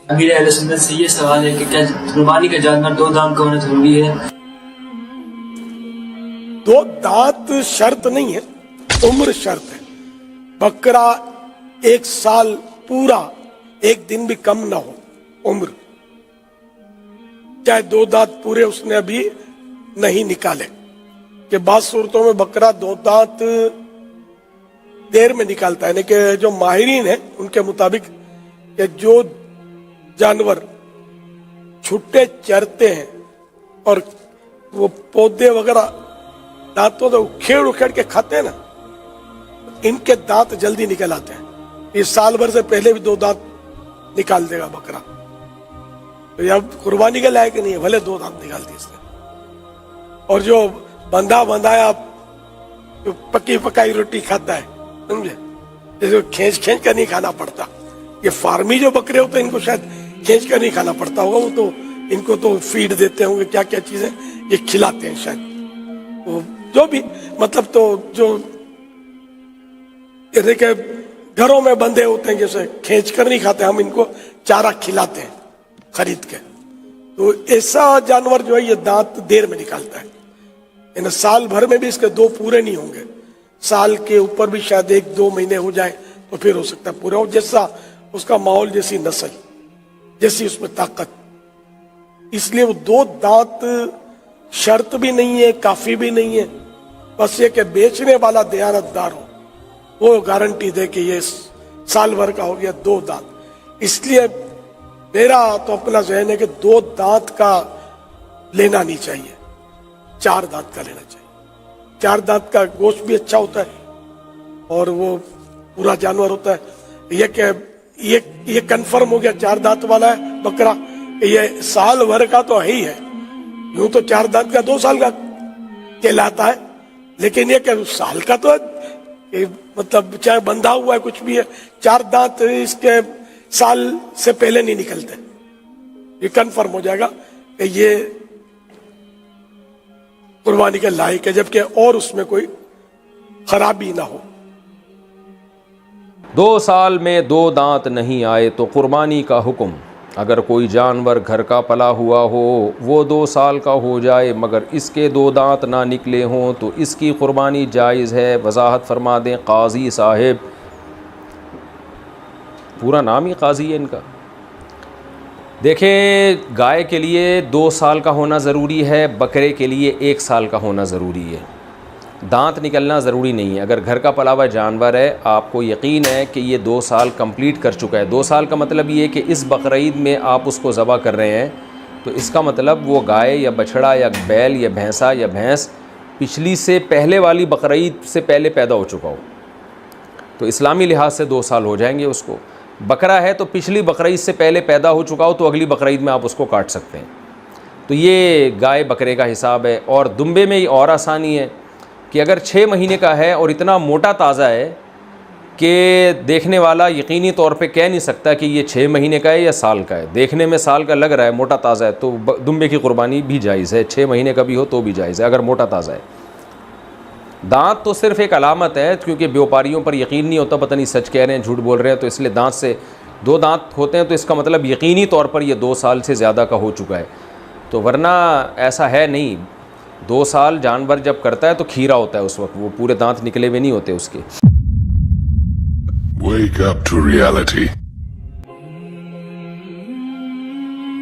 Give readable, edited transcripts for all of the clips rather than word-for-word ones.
امیر اہل سنت سے یہ سوال ہے کہ کیا قربانی کا جانور دو دانت کا ہونا ضروری ہے؟ دو دانت شرط نہیں ہے، عمر شرط ہے۔ بکرا 1 سال پورا 1 دن بھی کم نہ ہو عمر، چاہے 2 دانت پورے اس نے ابھی نہیں نکالے، کہ بعض صورتوں میں بکرا 2 دانت دیر میں نکالتا ہے، یعنی کہ جو ماہرین ہیں ان کے مطابق کہ جو جانور چھٹے چرتے ہیں اور وہ پودے وغیرہ دانتوں سے اکھیڑ کے کھاتے ہیں نا، ان کے دانت جلدی نکل آتے ہیں۔ یہ سال بھر سے پہلے بھی 2 دانت نکال دے گا بکرا، تو یہ اب قربانی کے لائق نہیں ہے، بھلے 2 دانت نکال دی اس نے۔ اور جو بندھایا جو پکی پکائی روٹی کھاتا ہے، سمجھے، جیسے کھینچ کر نہیں کھانا پڑتا۔ یہ فارمی جو بکرے ہوتے ہیں ان کو شاید کھینچ کر نہیں کھانا پڑتا ہوگا، وہ تو ان کو تو فیڈ دیتے ہوں گے، کیا کیا چیزیں یہ کھلاتے ہیں شاید، وہ جو بھی مطلب تو جو کہ گھروں میں بندھے ہوتے ہیں جیسے کھینچ کر نہیں کھاتے، ہم ان کو چارہ کھلاتے ہیں خرید کے، تو ایسا جانور جو ہے یہ دانت دیر میں نکالتا ہے۔ یعنی سال بھر میں بھی اس کے 2 پورے نہیں ہوں گے، سال کے اوپر بھی شاید 1-2 مہینے ہو جائیں تو پھر ہو سکتا ہے پورا ہو، جیسا اس کا ماحول، جیسی نسل، جیسی اس میں طاقت۔ اس لیے وہ 2 دانت شرط بھی نہیں ہے، کافی بھی نہیں ہے، بس یہ کہ بیچنے والا دیانت دار ہو، وہ گارنٹی دے کہ یہ سال بھر کا ہو گیا 2 دانت۔ اس لیے میرا تو اپنا ذہن ہے کہ 2 دانت کا لینا نہیں چاہیے، 4 دانت کا لینا چاہیے۔ 4 دانت کا گوشت بھی اچھا ہوتا ہے اور وہ پورا جانور ہوتا ہے۔ یہ کہ یہ کنفرم ہو گیا 4 دانت والا ہے بکرا، یہ سال بھر کا تو ہی ہے، یوں تو 4 دانت کا 2 سال کا کہلاتا ہے، لیکن یہ کہ سال کا تو ہے، مطلب چاہے بندھا ہوا ہے کچھ بھی ہے، 4 دانت اس کے سال سے پہلے نہیں نکلتے، یہ کنفرم ہو جائے گا کہ یہ قربانی کے لائق ہے، جبکہ اور اس میں کوئی خرابی نہ ہو۔ 2 سال میں 2 دانت نہیں آئے تو قربانی کا حکم، اگر کوئی جانور گھر کا پلا ہوا ہو وہ 2 سال کا ہو جائے مگر اس کے 2 دانت نہ نکلے ہوں تو اس کی قربانی جائز ہے۔ وضاحت فرما دیں قاضی صاحب، پورا نام ہی قاضی ہے ان کا۔ دیکھیں، گائے کے لیے 2 سال کا ہونا ضروری ہے، بکرے کے لیے 1 سال کا ہونا ضروری ہے، دانت نکلنا ضروری نہیں ہے۔ اگر گھر کا پلا ہوا جانور ہے، آپ کو یقین ہے کہ یہ 2 سال کمپلیٹ کر چکا ہے، 2 سال کا مطلب یہ ہے کہ اس بقرعید میں آپ اس کو ذبح کر رہے ہیں، تو اس کا مطلب وہ گائے یا بچھڑا یا بیل یا بھینسا یا بھینس پچھلی سے پہلے والی بقرعید سے پہلے پیدا ہو چکا ہو، تو اسلامی لحاظ سے 2 سال ہو جائیں گے اس کو۔ بکرا ہے تو پچھلی بقرعید سے پہلے پیدا ہو چکا ہو تو اگلی بقرعید میں آپ اس کو کاٹ سکتے ہیں، تو یہ گائے بکرے کا حساب ہے۔ اور دمبے میں یہ اور آسانی ہے کہ اگر 6 مہینے کا ہے اور اتنا موٹا تازہ ہے کہ دیکھنے والا یقینی طور پہ کہہ نہیں سکتا کہ یہ 6 مہینے کا ہے یا سال کا ہے، دیکھنے میں سال کا لگ رہا ہے، موٹا تازہ ہے، تو دمبے کی قربانی بھی جائز ہے، 6 مہینے کا بھی ہو تو بھی جائز ہے اگر موٹا تازہ ہے۔ دانت تو صرف ایک علامت ہے، کیونکہ بیوپاریوں پر یقین نہیں ہوتا، پتہ نہیں سچ کہہ رہے ہیں جھوٹ بول رہے ہیں، تو اس لیے دانت سے 2 دانت ہوتے ہیں تو اس کا مطلب یقینی طور پر یہ 2 سال سے زیادہ کا ہو چکا ہے، تو ورنہ ایسا ہے نہیں۔ 2 سال جانور جب کرتا ہے تو کھیرا ہوتا ہے اس وقت، وہ پورے دانت نکلے ہوئے نہیں ہوتے اس کے۔ Wake up to reality.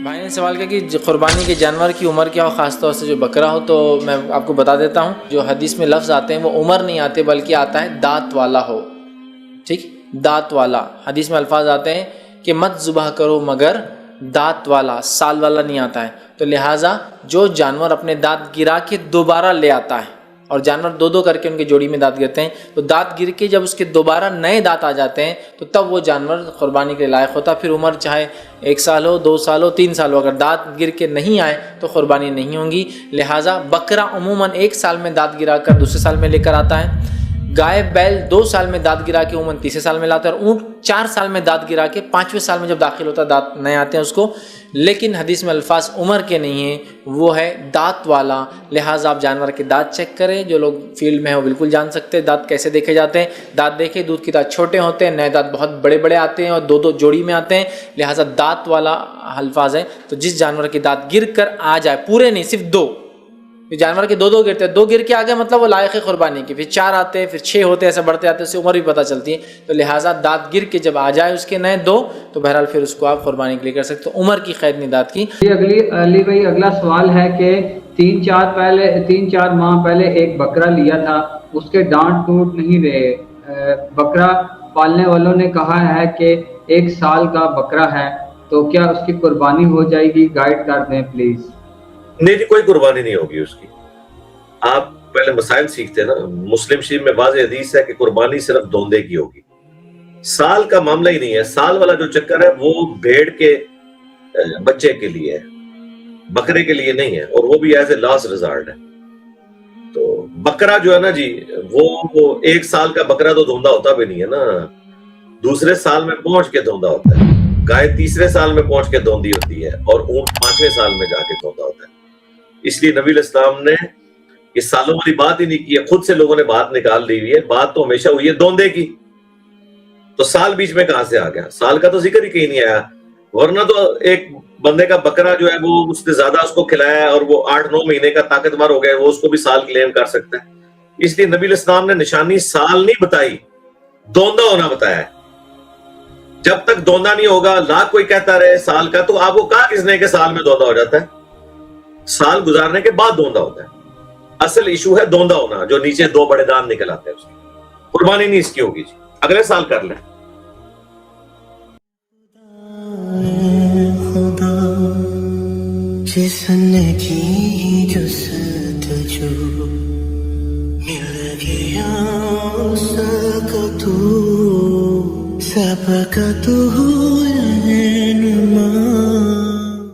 بھائی نے سوال کیا کہ قربانی کے جانور کی عمر کیا ہو، خاص طور سے جو بکرا ہو، تو میں آپ کو بتا دیتا ہوں، جو حدیث میں لفظ آتے ہیں وہ عمر نہیں آتے بلکہ آتا ہے دانت والا ہو، ٹھیک، دانت والا۔ حدیث میں الفاظ آتے ہیں کہ مت ذبح کرو مگر دانت والا، سال والا نہیں آتا ہے، تو لہٰذا جو جانور اپنے دانت گرا کے دوبارہ لے آتا ہے، اور جانور 2 کر کے ان کے جوڑی میں دانت گرتے ہیں، تو دانت گر کے جب اس کے دوبارہ نئے دانت آ جاتے ہیں تو تب وہ جانور قربانی کے لائق ہوتا ہے۔ پھر عمر چاہے 1 سال ہو، 2 سال ہو، 3 سال ہو، اگر دانت گر کے نہیں آئے تو قربانی نہیں ہوں گی۔ لہٰذا بکرا عموماً 1 سال میں دانت گرا کر دوسرے سال میں لے کر آتا ہے، گائے بیل 2 سال میں دانت گرا کے عموماً تیسرے سال میں لاتا ہے، اور اونٹ 4 سال میں دانت گرا کے 5ویں سال میں جب داخل ہوتا ہے دانت نئے آتے ہیں اس کو. لیکن حدیث میں الفاظ عمر کے نہیں ہیں، وہ ہے دانت والا. لہٰذا آپ جانور کے دانت چیک کریں. جو لوگ فیلڈ میں ہیں وہ بالکل جان سکتے ہیں دانت کیسے دیکھے جاتے ہیں. دانت دیکھیں، دودھ کے دانت چھوٹے ہوتے ہیں، نئے دانت بہت بڑے بڑے آتے ہیں اور 2 جوڑی میں آتے ہیں. لہٰذا دانت والا الفاظ ہے. تو جس جانور کے دانت گر کر آ جائے، پورے نہیں صرف 2، جانور کے 2 گرتے ہیں، 2 گر کے آ گئے مطلب وہ لائق قربانی کی، پھر 4 آتے ہیں، پھر 6 ہوتے ہیں، ایسے بڑھتے آتے ہیں، اس سے عمر بھی پتہ چلتی ہے. تو لہٰذا دانت گر کے جب آ جائے اس کے نئے 2 تو بہرحال پھر اس کو آپ قربانی کے لیے کر سکتے ہو. عمر کی قید نہیں دانت کی. علی بھائی اگلا سوال ہے کہ 3-4 ماہ پہلے ایک بکرا لیا تھا، اس کے دانت ٹوٹ نہیں رہے. بکرا پالنے والوں نے کہا ہے کہ 1 سال کا بکرا ہے، تو کیا اس کی قربانی ہو جائے گی؟ گائیڈ کر دیں پلیز. نہیں جی، کوئی قربانی نہیں ہوگی اس کی. آپ پہلے مسائل سیکھتے ہیں نا. مسلم شریف میں واضح حدیث ہے کہ قربانی صرف دوندے کی ہوگی. سال کا معاملہ ہی نہیں ہے. سال والا جو چکر ہے وہ بھیڑ کے بچے کے لیے ہے، بکرے کے لیے نہیں ہے، اور وہ بھی ایز اے لاسٹ ریزارٹ ہے. تو بکرا جو ہے نا جی، وہ 1 سال کا بکرا تو دھوندا ہوتا بھی نہیں ہے نا، دوسرے سال میں پہنچ کے دھوندا ہوتا ہے. گائے تیسرے سال میں پہنچ کے دھوندی ہوتی ہے، اور اونٹ 5ویں سال میں جا کے دھوندا ہوتا ہے. اس لیے نبی علیہ السلام نے اس سالوں والی بات ہی نہیں کی ہے. خود سے لوگوں نے بات نکال دی ہوئی ہے. بات تو ہمیشہ ہوئی ہے دوندے کی. تو سال بیچ میں کہاں سے آ گیا؟ سال کا تو ذکر ہی کہیں نہیں آیا. ورنہ تو ایک بندے کا بکرا جو ہے وہ اس نے زیادہ اس کو کھلایا ہے اور وہ 8-9 مہینے کا طاقتور ہو گیا، وہ اس کو بھی سال کلیم کر سکتا ہے. اس لیے نبی علیہ السلام نے نشانی سال نہیں بتائی، دوندا ہونا بتایا ہے. جب تک دوندا نہیں ہوگا، لاکھ کوئی کہتا رہے سال کا، تو آپ کو کہا کس نے کہ سال میں دوندا ہو جاتا ہے؟ سال گزارنے کے بعد دوندا ہوتا ہے. اصل ایشو ہے دوندا ہونا، جو نیچے 2 بڑے دان نکل آتے ہیں. اس کی قربانی نہیں اس کی ہوگی جی، اگلے سال کر لیں. جس نے کی جستجو مل گیا اس کا تو سب کا تو